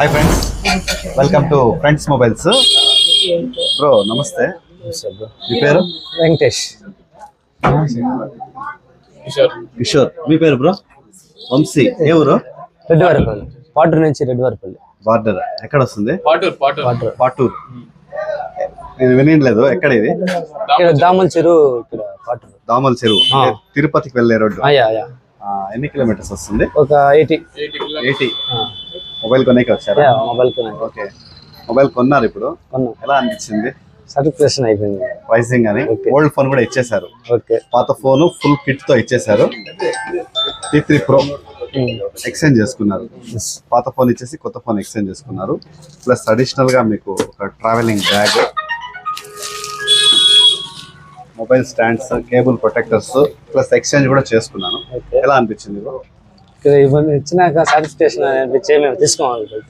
Hi friends, welcome to friends mobiles. Bro నమస్తే, మీ పేరు? వెంకటేష్. కిషోర్. మీ పేరు బ్రో? వంశీ. ఏ ఊరు? రెడ్డివారిపల్లి, పాటూరు నుంచి రెడ్డివారిపల్లి. బార్డర్ ఎక్కడ వస్తుంది? పాటూరు. నేను వినలేదు. ఎక్కడ ఇది? ఇక్కడ దామల చెరువు, ఇక్కడ పాటూరు. దామల చెరువు, తిరుపతికి వెళ్ళే రోడ్డు. ఎన్ని కిలోమీటర్స్ వస్తుంది? ఒక 80. మొబైల్ కొనేకి వచ్చారా? Mobile okay. మొబైల్ కొన్నారు ఇప్పుడు. కొన్నాం. ఎలా అనిపించింది? సర్టిఫికేషన్ అయిపోయింది. ప్రైసింగ్ అని ఓల్డ్ ఫోన్ కూడా ఇచ్చేసారు. ఓకే. పాత ఫోన్ ఫుల్ కిట్ తో ఇచ్చేసారు. T3 Pro ఎక్స్చేంజ్ చేసుకున్నారు. పాత ఫోన్ ఇచ్చేసి కొత్త ఫోన్ ఎక్స్చేంజ్ చేసుకున్నారు. ప్లస్ అడిషనల్ గా మీకు ఒక travelling bag, mobile stands, cable protectors plus exchange కూడా చేసుకున్నాను. ఎలా అనిపించింది? ఇక్కడ ఇవన్నీ ఇచ్చినాక సాటిస్ఫాక్షన్ అనిపించే మేము తీసుకోవాలి.